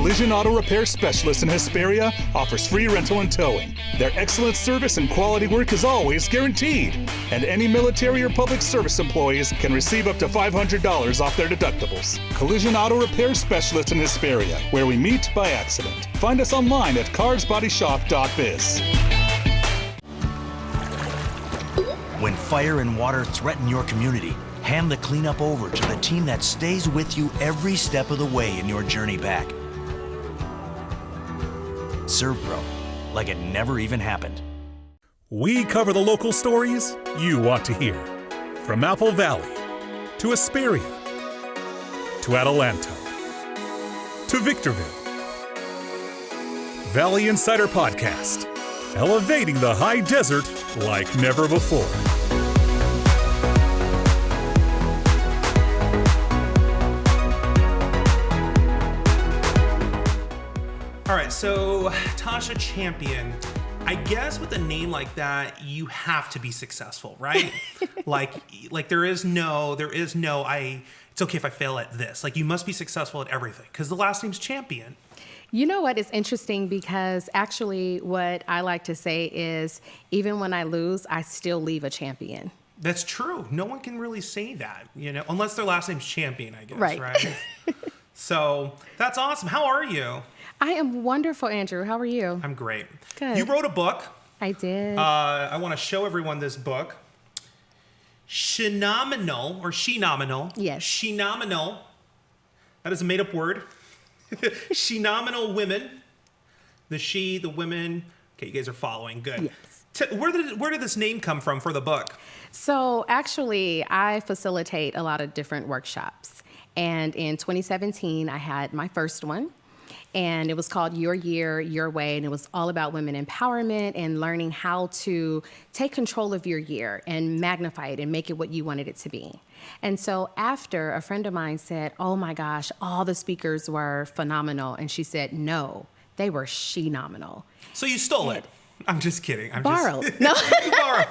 Collision Auto Repair Specialist in Hesperia offers free rental and towing. Their excellent service and quality work is always guaranteed. And any military or public service employees can receive up to $500 off their deductibles. Collision Auto Repair Specialist in Hesperia, where we meet by accident. Find us online at carsbodyshop.biz. When fire and water threaten your community, hand the cleanup over to the team that stays with you every step of the way in your journey back. Servpro, like it never even happened. We cover the local stories you want to hear. From Apple Valley to Hesperia to Adelanto to Victorville. Valley Insider Podcast, elevating the high desert like never before. All right, so Tasha Champion, I guess with a name like that, you have to be successful, right? like there is no, it's okay if I fail at this. Like, you must be successful at everything because the last name's Champion. You know what? It's interesting because actually what I like to say is even when I lose, I still leave a champion. That's true. No one can really say that, unless their last name's Champion, I guess, right? So that's awesome. How are you? I am wonderful, Andrew. How are you? I'm great. Good. You wrote a book. I did. I want to show everyone this book. She-nominal. Yes. She-nominal. That is a made-up word. She-nominal women. The she, the women. Okay, you guys are following. Good. Yes. Where did this name come from for the book? So actually, I facilitate a lot of different workshops. And in 2017, I had my first one. And it was called Your Year, Your Way. And it was all about women empowerment and learning how to take control of your year and magnify it and make it what you wanted it to be. And so after, a friend of mine said, oh my gosh, all the speakers were phenomenal. And she said, no, they were she-nominal. So you stole it. I'm just kidding. Borrowed. No.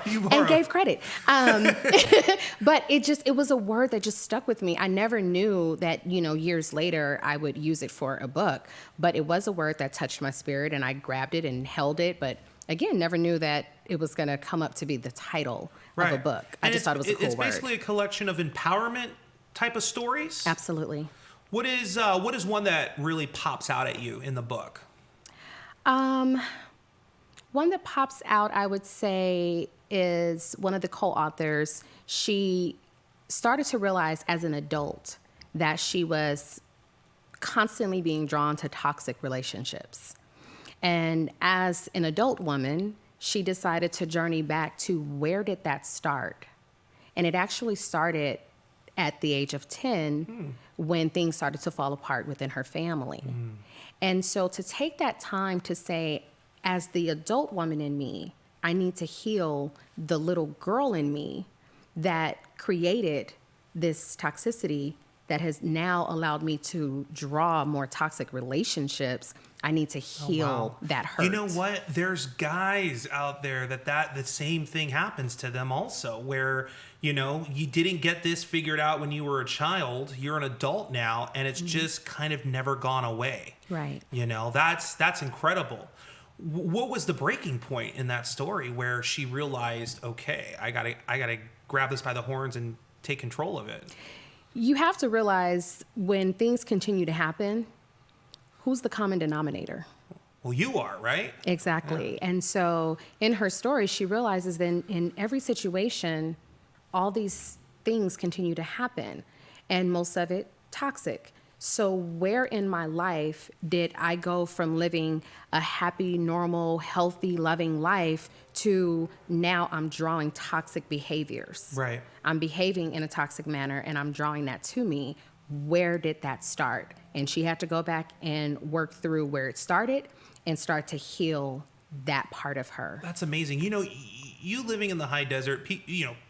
You borrowed. And gave credit. But it was a word that just stuck with me. I never knew that, years later I would use it for a book, but it was a word that touched my spirit and I grabbed it and held it. But again, never knew that it was going to come up to be the title of a book. I just thought it was a cool word. It's basically a collection of empowerment type of stories. Absolutely. What is one that really pops out at you in the book? One that pops out, I would say, is one of the co-authors. She started to realize as an adult that she was constantly being drawn to toxic relationships. And as an adult woman, she decided to journey back to where did that start? And it actually started at the age of 10 when things started to fall apart within her family. And so to take that time to say, as the adult woman in me, I need to heal the little girl in me that created this toxicity that has now allowed me to draw more toxic relationships. I need to heal that hurt. You know what? There's guys out there that the same thing happens to them also, where, you didn't get this figured out when you were a child. You're an adult now, and it's just kind of never gone away. Right. That's incredible. What was the breaking point in that story where she realized, okay, I gotta grab this by the horns and take control of it? You have to realize when things continue to happen, who's the common denominator? Well, you are, right? Exactly. Yeah. And so in her story, she realizes that in every situation, all these things continue to happen, and most of it toxic. So where in my life did I go from living a happy, normal, healthy, loving life to now I'm drawing toxic behaviors? Right. I'm behaving in a toxic manner and I'm drawing that to me. Where did that start? And she had to go back and work through where it started and start to heal that part of her. That's amazing. You living in the high desert,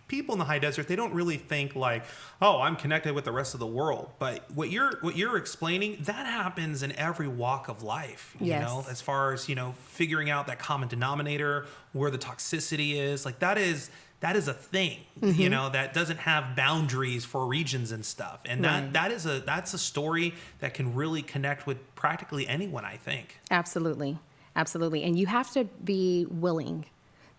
people in the high desert, they don't really think like, oh, I'm connected with the rest of the world. But what you're explaining, that happens in every walk of life, as far as, figuring out that common denominator, where the toxicity is, like that is that is a thing, you know, that doesn't have boundaries for regions and stuff. And that's a story that can really connect with practically anyone, I think. Absolutely. Absolutely. And you have to be willing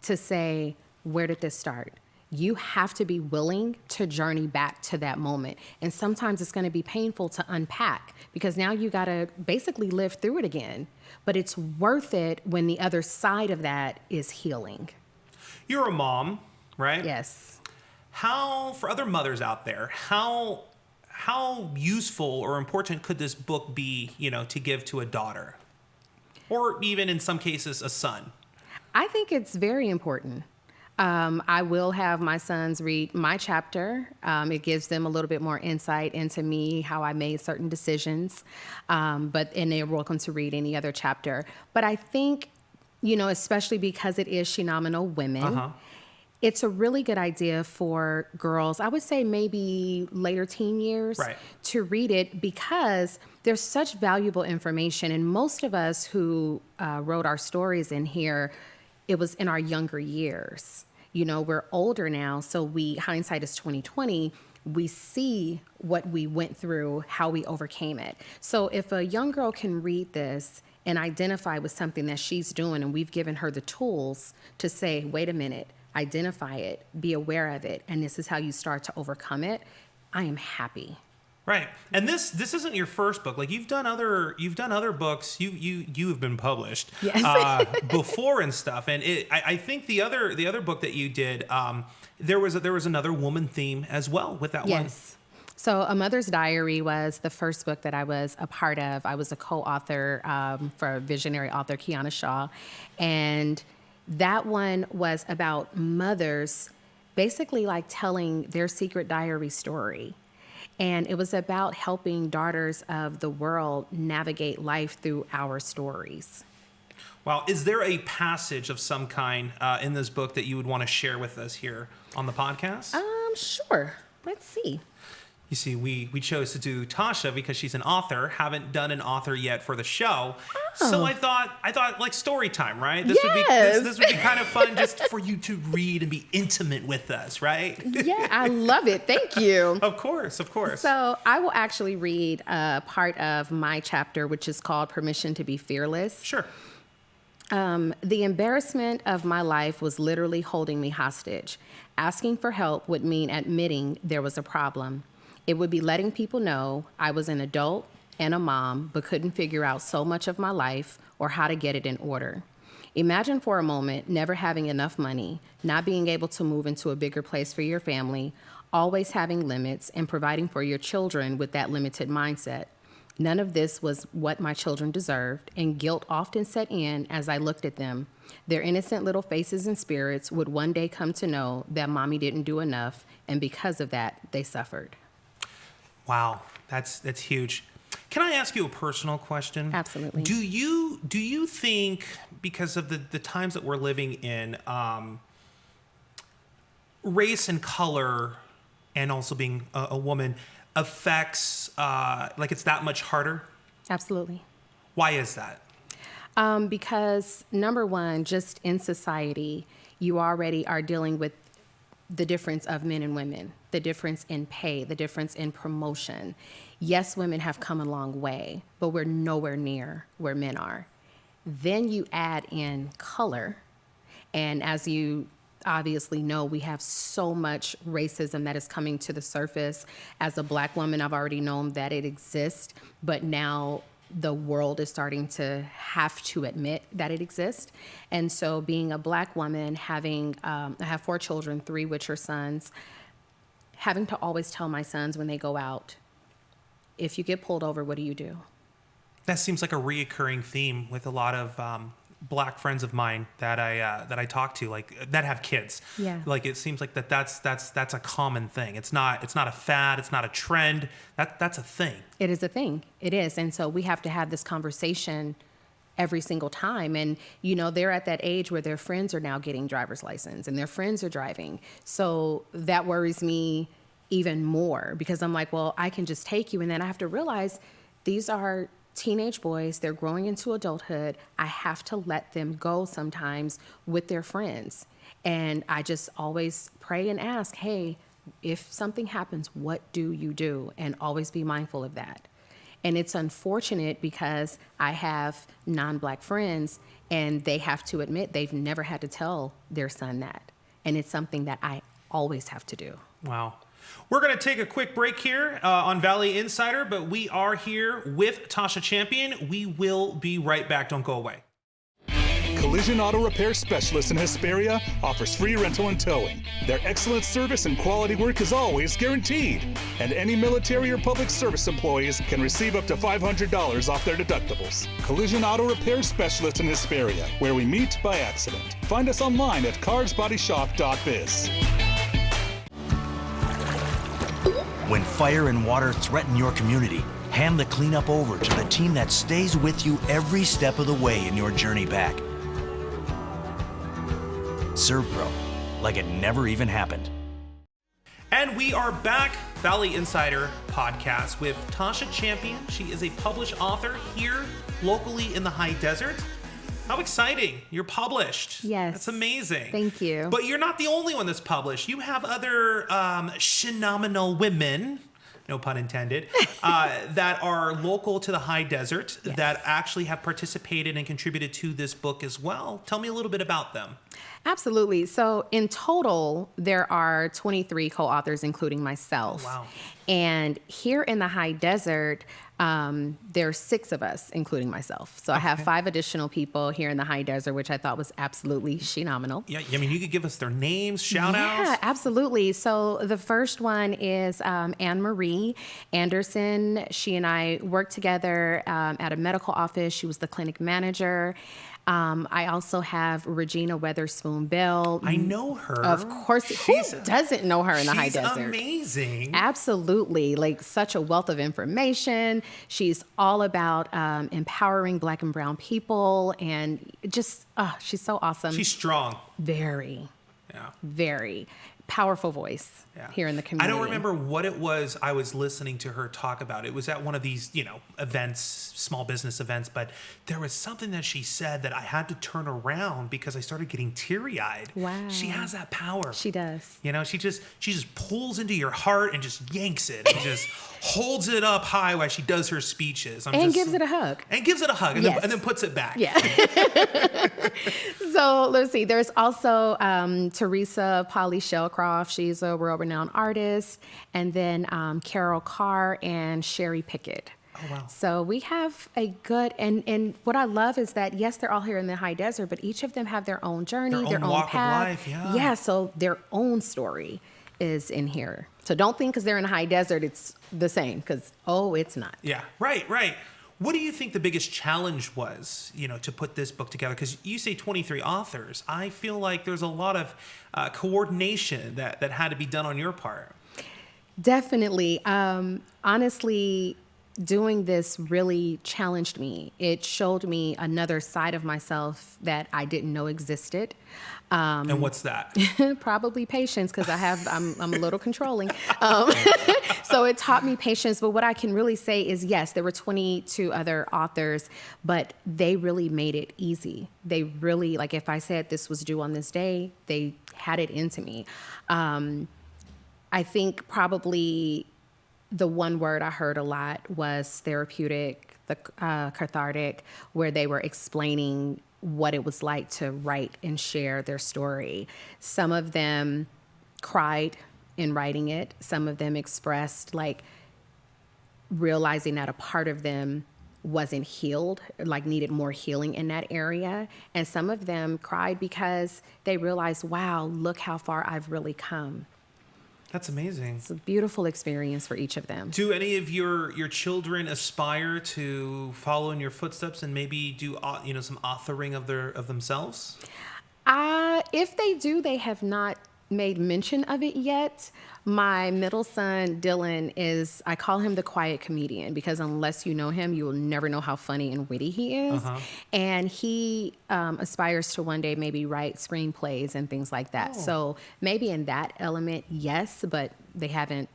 to say, where did this start? You have to be willing to journey back to that moment. And sometimes it's going to be painful to unpack because now you got to basically live through it again. But it's worth it when the other side of that is healing. You're a mom, right? Yes. How, for other mothers out there, how useful or important could this book be, you know, to give to a daughter? Or even in some cases, a son? I think it's very important. I will have my sons read my chapter. It gives them a little bit more insight into me, how I made certain decisions. And they're welcome to read any other chapter. But I think, you know, especially because it is Phenomenal Women, it's a really good idea for girls, I would say maybe later teen years, to read it because there's such valuable information. And most of us who wrote our stories in here, it was in our younger years. You know, we're older now, so hindsight is 2020. We see what we went through, how we overcame it. So if a young girl can read this and identify with something that she's doing, and we've given her the tools to say, wait a minute, identify it, be aware of it, and this is how you start to overcome it, I am happy. Right. And this isn't your first book. Like you've done other books. You have been published before and stuff. And I think the other book that you did, there was another woman theme as well with that one. Yes. So A Mother's Diary was the first book that I was a part of. I was a co-author for visionary author Kiana Shaw, and that one was about mothers basically like telling their secret diary story. And it was about helping daughters of the world navigate life through our stories. Wow. Is there a passage of some kind in this book that you would want to share with us here on the podcast? Sure. Let's see. You see, we chose to do Tasha because she's an author. Haven't done an author yet for the show. Oh. So I thought like story time, right? This would be kind of fun just for you to read and be intimate with us, right? Yeah, I love it. Thank you. Of course. So I will actually read part of my chapter, which is called Permission to be Fearless. Sure. The embarrassment of my life was literally holding me hostage. Asking for help would mean admitting there was a problem. It would be letting people know I was an adult and a mom, but couldn't figure out so much of my life or how to get it in order. Imagine for a moment never having enough money, not being able to move into a bigger place for your family, always having limits, and providing for your children with that limited mindset. None of this was what my children deserved, and guilt often set in as I looked at them. Their innocent little faces and spirits would one day come to know that mommy didn't do enough, and because of that, they suffered. Wow, that's huge. Can I ask you a personal question? Absolutely. Do you think, because of the times that we're living in, race and color, and also being a woman, affects like it's that much harder? Absolutely. Why is that? Because number one, just in society, you already are dealing with the difference of men and women, the difference in pay, the difference in promotion. Yes, women have come a long way, but we're nowhere near where men are. Then you add in color, and as you obviously know, we have so much racism that is coming to the surface. As a Black woman, I've already known that it exists, but now the world is starting to have to admit that it exists. And so being a Black woman, I have 4 children, 3 which are sons, having to always tell my sons when they go out, if you get pulled over, what do you do? That seems like a reoccurring theme with a lot of Black friends of mine that I talk to, like that have kids. Yeah. Like it seems like that's a common thing. It's not a fad. It's not a trend. That's a thing. It is a thing. It is. And so we have to have this conversation every single time. And, you know, they're at that age where their friends are now getting driver's license and their friends are driving. So that worries me even more because I'm like, well, I can just take you. And then I have to realize these are teenage boys, they're growing into adulthood. I have to let them go sometimes with their friends. And I just always pray and ask, hey, if something happens, what do you do? And always be mindful of that. And it's unfortunate because I have non-Black friends and they have to admit they've never had to tell their son that. And it's something that I always have to do. Wow. We're going to take a quick break here on Valley Insider, but we are here with Tasha Champion. We will be right back. Don't go away. Collision Auto Repair Specialist in Hesperia offers free rental and towing. Their excellent service and quality work is always guaranteed. And any military or public service employees can receive up to $500 off their deductibles. Collision Auto Repair Specialist in Hesperia, where we meet by accident. Find us online at carsbodyshop.biz. When fire and water threaten your community, hand the cleanup over to the team that stays with you every step of the way in your journey back. Servpro, like it never even happened. And we are back, Valley Insider podcast with Tasha Champion. She is a published author here locally in the high desert. How exciting. You're published. Yes. That's amazing. Thank you. But you're not the only one that's published. You have other phenomenal women, no pun intended, that are local to the high desert, Yes. that actually have participated and contributed to this book as well. Tell me a little bit about them. Absolutely. So in total, there are 23 co-authors, including myself. Oh, wow. And here in the high desert, there are 6 of us, including myself. So I have 5 additional people here in the high desert, which I thought was absolutely phenomenal. Yeah, I mean, you could give us their names, shout outs. Yeah, absolutely. So the first one is Anne-Marie Anderson. She and I worked together at a medical office. She was the clinic manager. I also have Regina Weatherspoon Bell. I know her. Of course. Who doesn't know her in the high desert? She's amazing. Absolutely. Like such a wealth of information. She's all about empowering Black and brown people. And just, she's so awesome. She's strong. Very, Yeah. very powerful voice here in the community. I don't remember what it was I was listening to her talk about. It was at one of these, events, small business events, but there was something that she said that I had to turn around because I started getting teary-eyed. Wow. She has that power. She does. She just pulls into your heart and just yanks it and just holds it up high while she does her speeches. Gives it a hug. And gives it a hug and, Yes. then puts it back. Yeah. So let's see. There's also Teresa Polly Shellcroft. She's a world-renowned artist. And then Carol Carr and Sherry Pickett. Oh, wow. So we have a good, and what I love is that, yes, they're all here in the high desert, but each of them have their own journey, their own walk path. of life, yeah. Yeah, so their own story is in here. So don't think because they're in the high desert, it's the same, because, it's not. Yeah, right. What do you think the biggest challenge was, to put this book together? Because you say 23 authors. I feel like there's a lot of coordination that had to be done on your part. Definitely. Honestly, doing this really challenged me. It showed me another side of myself that I didn't know existed. And what's that? Probably patience, because I'm a little controlling. So it taught me patience. But what I can really say is, yes, there were 22 other authors, but they really made it easy. They really, like if I said this was due on this day, they had it into me. I think probably the one word I heard a lot was therapeutic, cathartic, where they were explaining what it was like to write and share their story. Some of them cried in writing it. Some of them expressed realizing that a part of them wasn't healed, needed more healing in that area. And some of them cried because they realized, wow, look how far I've really come. That's amazing. It's a beautiful experience for each of them. Do any of your children aspire to follow in your footsteps and maybe do some authoring of themselves? If they do, they have not made mention of it yet. My middle son, Dylan, I call him the quiet comedian, because unless you know him, you will never know how funny and witty he is. And he aspires to one day maybe write screenplays and things like that. So maybe in that element, yes, but they haven't,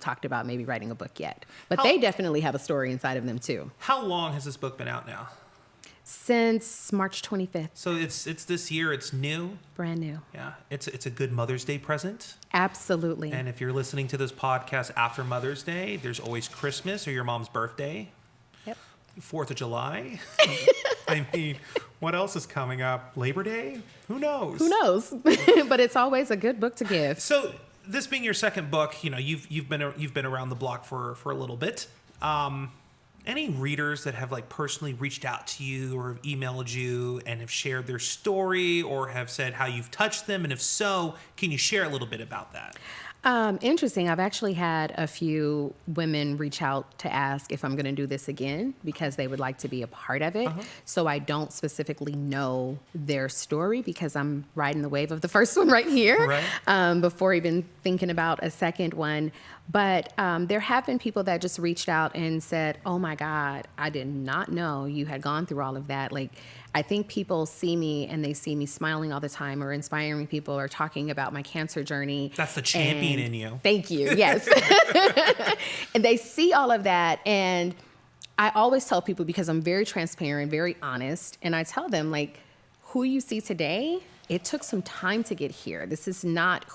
talked about maybe writing a book yet. But they definitely have a story inside of them too. How long has this book been out now? Since March 25th. So it's this year. It's new. Brand new. Yeah. It's a good Mother's Day present. Absolutely. And if you're listening to this podcast after Mother's Day, there's always Christmas or your mom's birthday. Yep. 4th of July. I mean, what else is coming up? Labor Day? Who knows? Who knows? But it's always a good book to give. So this being your second book, you know, you've been around the block for a little bit. Any readers that have like personally reached out to you or have emailed you and have shared their story or have said how you've touched them? And if so, can you share a little bit about that? Interesting. I've actually had a few women reach out to ask if I'm going to do this again because they would like to be a part of it. So I don't specifically know their story because I'm riding the wave of the first one right here, before even thinking about a second one. But there have been people that just reached out and said, oh my God, I did not know you had gone through all of that. Like, I think people see me and they see me smiling all the time or inspiring people or talking about my cancer journey. That's the champion in you. Thank you. Yes. And they see all of that. And I always tell people, because I'm very transparent, very honest, and I tell them, like, who you see today, it took some time to get here. This is not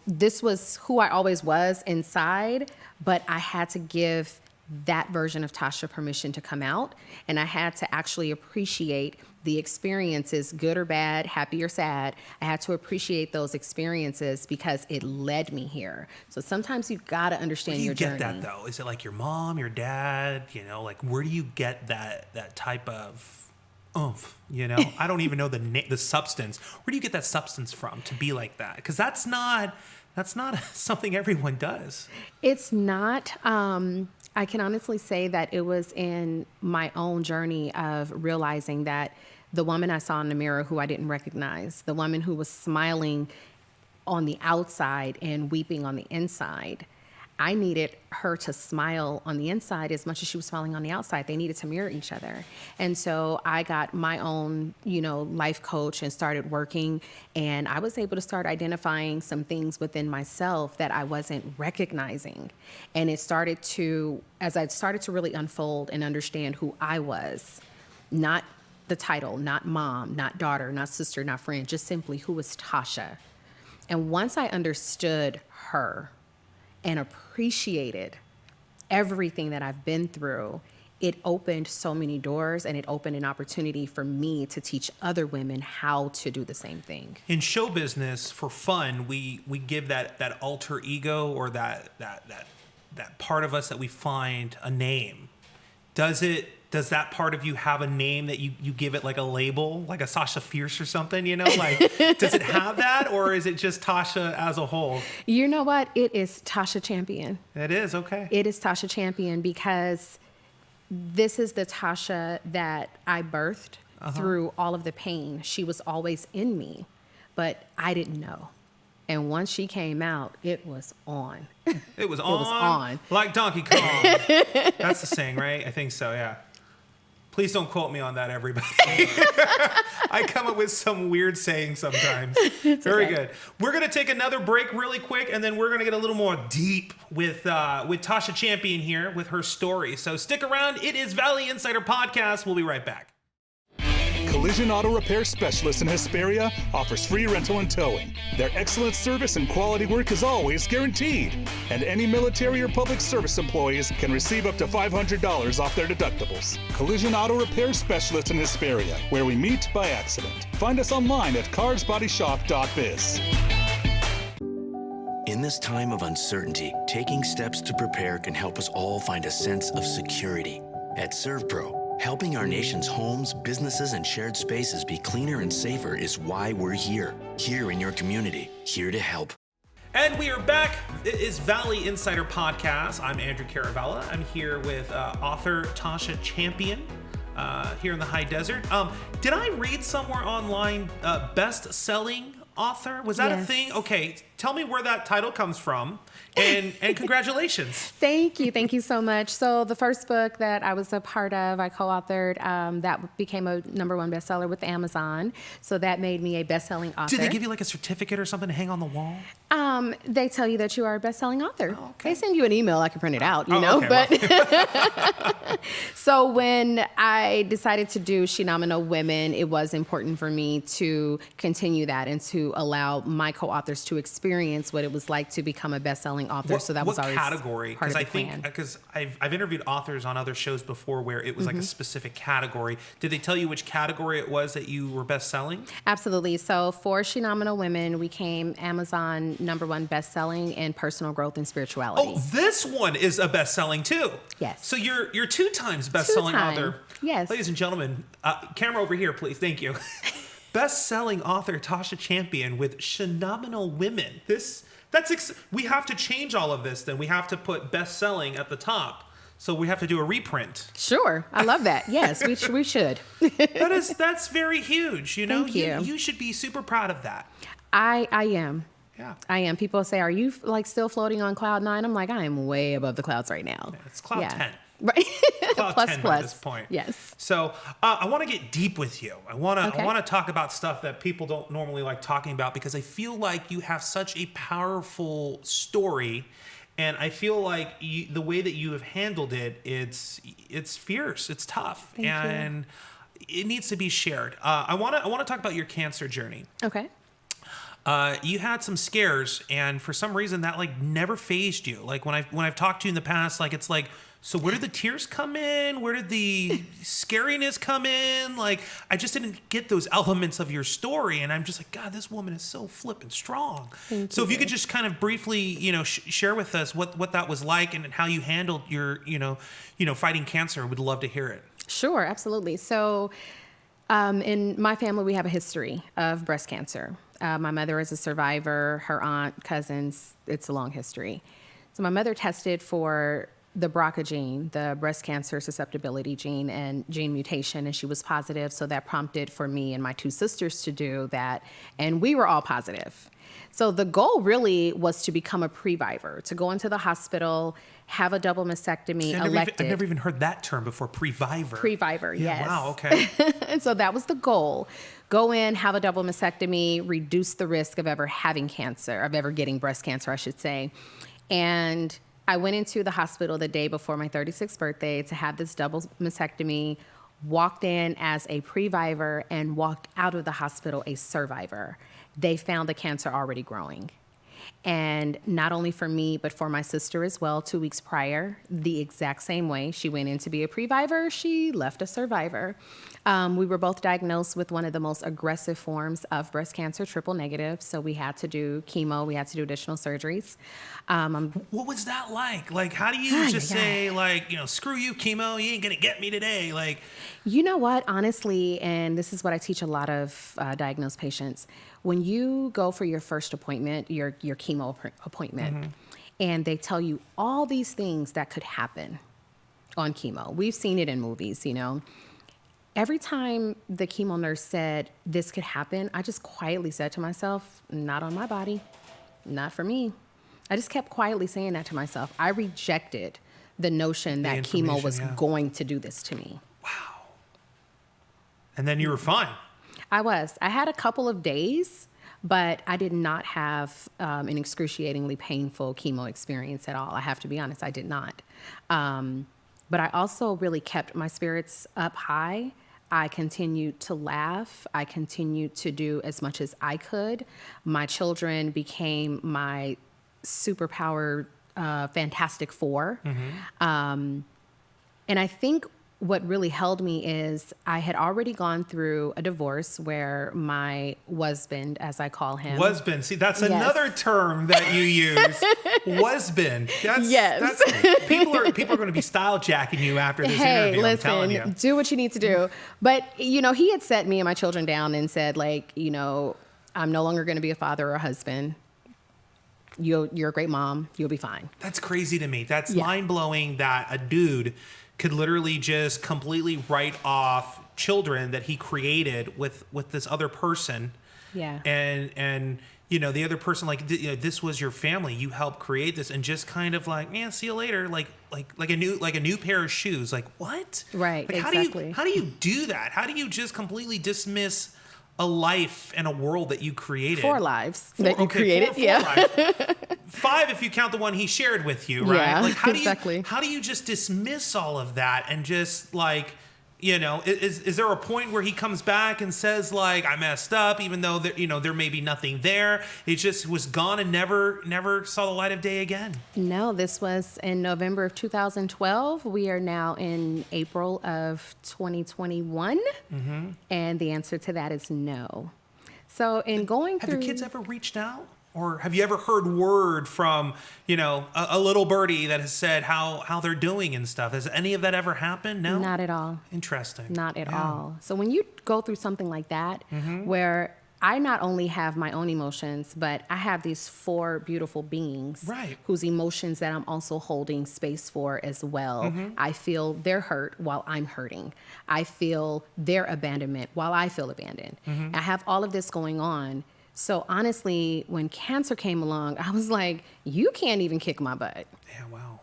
this was who I always was inside, but I had to give that version of Tasha permission to come out. And I had to actually appreciate the experiences, good or bad, happy or sad. I had to appreciate those experiences because it led me here. So sometimes you got to understand your journey. Where do you get that though? Is it like your mom, your dad, you know, like where do you get that type of oomph, you know? I don't even know the substance. Where do you get that substance from to be like that? Because that's not something everyone does. It's not. I can honestly say that it was in my own journey of realizing that the woman I saw in the mirror who I didn't recognize, the woman who was smiling on the outside and weeping on the inside, I needed her to smile on the inside as much as she was smiling on the outside. They needed to mirror each other. And so I got my own, life coach and started working. And I was able to start identifying some things within myself that I wasn't recognizing. And it started to, as I started to really unfold and understand who I was, not the title, not mom, not daughter, not sister, not friend, just simply who was Tasha. And once I understood her, and appreciated everything that I've been through, it opened so many doors and it opened an opportunity for me to teach other women how to do the same thing. In show business, for fun, we give that alter ego or that part of us that we find a name. Does that part of you have a name that you give it like a label, like a Sasha Fierce or something, Like, does it have that or is it just Tasha as a whole? You know what? It is Tasha Champion. It is, okay. It is Tasha Champion because this is the Tasha that I birthed through all of the pain. She was always in me, but I didn't know. And once she came out, it was on. It was on. Like Donkey Kong. That's the saying, right? I think so, yeah. Please don't quote me on that, everybody. I come up with some weird saying sometimes. Very good. We're going to take another break really quick, and then we're going to get a little more deep with Tasha Champion here with her story. So stick around. It is Valley Insider Podcast. We'll be right back. Collision Auto Repair Specialist in Hesperia offers free rental and towing. Their excellent service and quality work is always guaranteed. And any military or public service employees can receive up to $500 off their deductibles. Collision Auto Repair Specialist in Hesperia, where we meet by accident. Find us online at carsbodyshop.biz. In this time of uncertainty, taking steps to prepare can help us all find a sense of security. At Servpro, helping our nation's homes, businesses, and shared spaces be cleaner and safer is why we're here in your community, here to help. And we are back. It is Valley Insider Podcast. I'm Andrew Caravella. I'm here with author Tasha Champion here in the high desert. Did I read somewhere online, best-selling author? Was that a thing? Okay, tell me where that title comes from, and congratulations. Thank you so much. So the first book that I was a part of, I co-authored, that became a #1 bestseller with Amazon. So that made me a best-selling author. Did they give you like a certificate or something to hang on the wall? They tell you that you are a best-selling author. Oh, okay. They send you an email. I can print it out, you know. Okay, but so when I decided to do She Nominal Women, it was important for me to continue that and to allow my co-authors to experience what it was like to become a best-selling author. So that was always category? part of the plan. Because I've interviewed authors on other shows before where it was like a specific category. Did they tell you which category it was that you were best-selling? Absolutely. So for She Nominal Women, we came Amazon #1 best-selling in personal growth and spirituality. Oh, this one is a best-selling too. Yes. So you're 2 times best-selling author. Yes. Ladies and gentlemen, camera over here, please. Thank you. Best-selling author Tasha Champion with She Nominal Women. We have to change all of this. Then we have to put best-selling at the top. So we have to do a reprint. Sure. I love that. Yes, we should. That's very huge. You know, Thank you. You should be super proud of that. I am. Yeah. I am. People say, "Are you like still floating on cloud 9?" I'm like, I am way above the clouds right now. It's cloud 10. Right. Cloud plus 10 plus. by this point. Yes. So I want to get deep with you. I want Okay. to talk about stuff that people don't normally like talking about, because I feel like you have such a powerful story, and I feel like the way that you have handled it, it's fierce, it's tough, Thank and it needs to be shared. I want to talk about your cancer journey. Okay. You had some scares, and for some reason that like never phased you. Like when I've talked to you in the past, like it's like, so where did the tears come in? Where did the scariness come in? Like I just didn't get those elements of your story, and I'm just like, God, this woman is so flippin' strong. So if you could just kind of briefly, share with us what that was like and how you handled your, fighting cancer, we'd love to hear it. Sure, absolutely. So in my family, we have a history of breast cancer. My mother is a survivor, her aunt, cousins, it's a long history. So my mother tested for the BRCA gene, the breast cancer susceptibility gene, and gene mutation, and she was positive. So that prompted for me and my 2 sisters to do that, and we were all positive. So the goal really was to become a previvor, to go into the hospital, have a double mastectomy, elected. I've never even heard that term before, previvor. Previvor, Yeah, yes. wow, okay. And so that was the goal. Go in, have a double mastectomy, reduce the risk of ever having cancer, of ever getting breast cancer, I should say. And I went into the hospital the day before my 36th birthday to have this double mastectomy, walked in as a previvor, and walked out of the hospital a survivor. They found the cancer already growing. And not only for me, but for my sister as well, 2 weeks prior, the exact same way. She went in to be a previvor, she left a survivor. We were both diagnosed with one of the most aggressive forms of breast cancer, triple negative. So we had to do chemo, we had to do additional surgeries. What was that like? Like, how do you just say, like, screw you, chemo, you ain't gonna get me today? Like, you know what, honestly, and this is what I teach a lot of diagnosed patients. When you go for your first appointment, your chemo appointment, and they tell you all these things that could happen on chemo. We've seen it in movies, Every time the chemo nurse said this could happen, I just quietly said to myself, not on my body, not for me. I just kept quietly saying that to myself. I rejected the notion that chemo was going to do this to me. Wow. And then you were fine. I was. I had a couple of days, but I did not have an excruciatingly painful chemo experience at all. I have to be honest, I did not. But I also really kept my spirits up high. I continued to laugh. I continued to do as much as I could. My children became my superpower Fantastic Four. And I think what really held me is I had already gone through a divorce where my husband, as I call him. Husband. See, that's another term that you use. Husband. Yes. People are going to be style jacking you after this interview. Listen, I'm telling you. do what you need to do. But, he had set me and my children down and said, like, I'm no longer going to be a father or a husband. You're a great mom. You'll be fine. That's crazy to me. That's mind-blowing that a dude could literally just completely write off children that he created with this other person. Yeah. And the other person, like, this was your family. You helped create this, and just kind of like, yeah, see you later. Like a new pair of shoes. Like, what? Right. Like, exactly. How do you do that? How do you just completely dismiss a life and a world that you created? 4 lives that you created. Four yeah. lives. 5 if you count the one he shared with you, right? Yeah, like, exactly. How do you just dismiss all of that and just like, is there a point where he comes back and says like, I messed up, even though there may be nothing there? It just was gone and never saw the light of day again. No, this was in November of 2012. We are now in April of 2021. Mm-hmm. And the answer to that is no. So in going through... Have your kids ever reached out? Or have you ever heard word from, a little birdie that has said how they're doing and stuff? Has any of that ever happened? No? Not at all. Interesting. Not at all. So when you go through something like that, where I not only have my own emotions, but I have these 4 beautiful beings whose emotions that I'm also holding space for as well. I feel their hurt while I'm hurting. I feel their abandonment while I feel abandoned. I have all of this going on. So honestly, when cancer came along, I was like, you can't even kick my butt. Yeah, wow.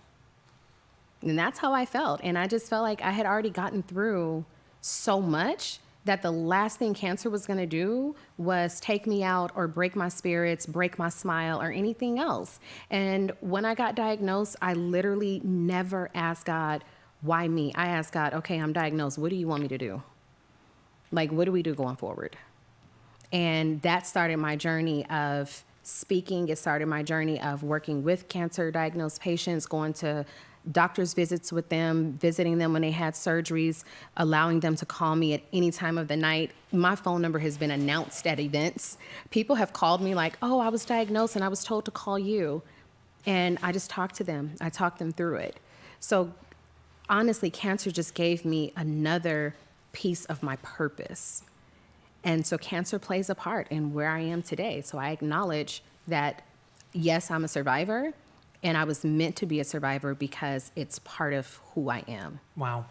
And that's how I felt. And I just felt like I had already gotten through so much that the last thing cancer was going to do was take me out or break my spirits, break my smile, or anything else. And when I got diagnosed, I literally never asked God, why me? I asked God, okay, I'm diagnosed. What do you want me to do? Like, what do we do going forward? And that started my journey of speaking. It started my journey of working with cancer diagnosed patients, going to doctor's visits with them, visiting them when they had surgeries, allowing them to call me at any time of the night. My phone number has been announced at events. People have called me like, oh, I was diagnosed and I was told to call you. And I just talked to them. I talked them through it. So honestly, cancer just gave me another piece of my purpose. And so cancer plays a part in where I am today. So I acknowledge that, yes, I'm a survivor, and I was meant to be a survivor because it's part of who I am. Wow.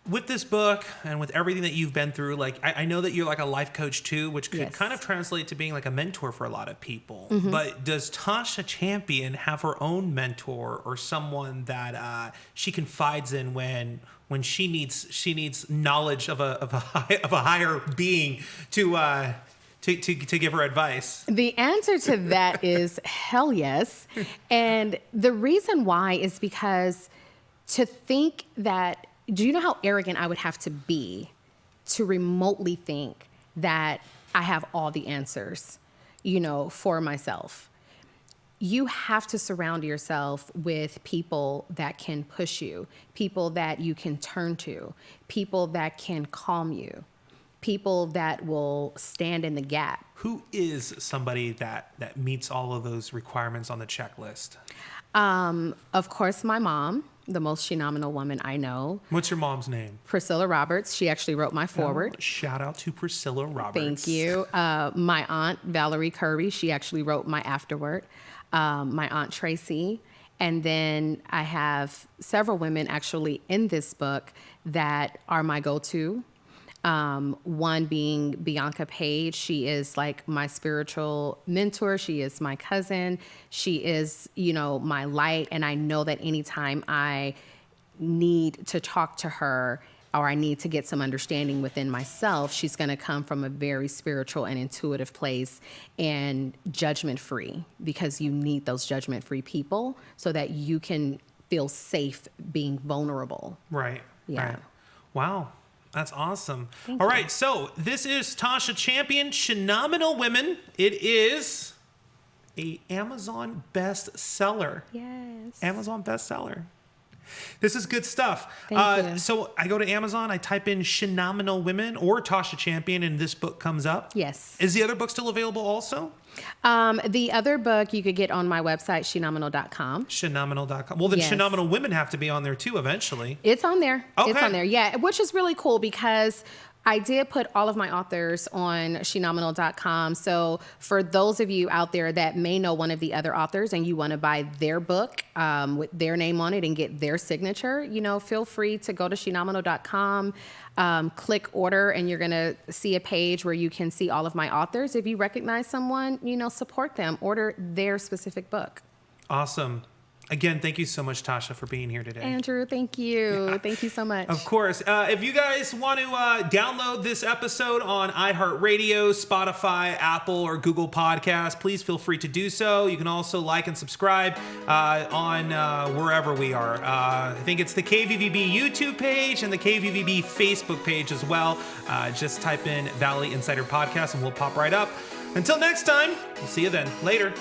With this book and with everything that you've been through, like, I know that you're like a life coach too, which could kind of translate to being like a mentor for a lot of people. But does Tasha Champion have her own mentor or someone that she confides in when she needs knowledge of a higher being to give her advice? The answer to that is hell yes. And the reason why is because to think that, do you know how arrogant I would have to be to remotely think that I have all the answers, for myself? You have to surround yourself with people that can push you, people that you can turn to, people that can calm you, people that will stand in the gap. Who is somebody that meets all of those requirements on the checklist? Of course, my mom, the most phenomenal woman I know. What's your mom's name? Priscilla Roberts. She actually wrote my foreword. Shout out to Priscilla Roberts. Thank you. My aunt, Valerie Curry, she actually wrote my afterword. My aunt Tracy. And then I have several women actually in this book that are my go-to. One being Bianca Page. She is like my spiritual mentor. She is my cousin. She is, my light. And I know that anytime I need to talk to her or I need to get some understanding within myself, she's going to come from a very spiritual and intuitive place and judgment-free, because you need those judgment-free people so that you can feel safe being vulnerable. Right. Yeah. Right. Wow. That's awesome. Thank All you. right. So this is Tasha Champion, Phenomenal Women. It is an Amazon bestseller. Yes. Amazon bestseller. This is good stuff. Thank you. So I go to Amazon, I type in Phenomenal Women or Tasha Champion, and this book comes up. Yes. Is the other book still available also? The other book you could get on my website, phenomenal.com. Phenomenal.com. Well, then Yes. Phenomenal Women have to be on there too eventually. It's on there. Okay. It's on there. Yeah, which is really cool because I did put all of my authors on shenominal.com. So for those of you out there that may know one of the other authors and you want to buy their book with their name on it and get their signature, feel free to go to shenominal.com, click order, and you're going to see a page where you can see all of my authors. If you recognize someone, support them, order their specific book. Awesome. Again, thank you so much, Tasha, for being here today. Andrew, thank you. Yeah. Thank you so much. Of course. If you guys want to download this episode on iHeartRadio, Spotify, Apple, or Google Podcasts, please feel free to do so. You can also like and subscribe on wherever we are. I think it's the KVVB YouTube page and the KVVB Facebook page as well. Just type in Valley Insider Podcast and we'll pop right up. Until next time, we'll see you then. Later.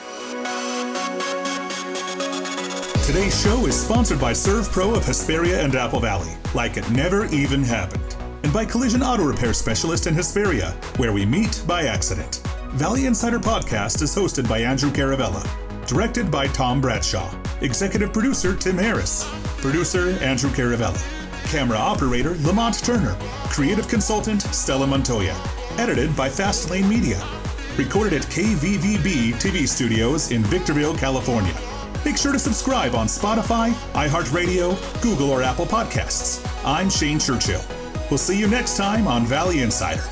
Today's show is sponsored by Servpro of Hesperia and Apple Valley, like it never even happened. And by Collision Auto Repair Specialist in Hesperia, where we meet by accident. Valley Insider Podcast is hosted by Andrew Caravella. Directed by Tom Bradshaw. Executive producer Tim Harris. Producer Andrew Caravella. Camera operator Lamont Turner. Creative consultant Stella Montoya. Edited by Fastlane Media. Recorded at KVVB.TV studios in Victorville, California. Make sure to subscribe on Spotify, iHeartRadio, Google, or Apple Podcasts. I'm Shane Churchill. We'll see you next time on Valley Insider.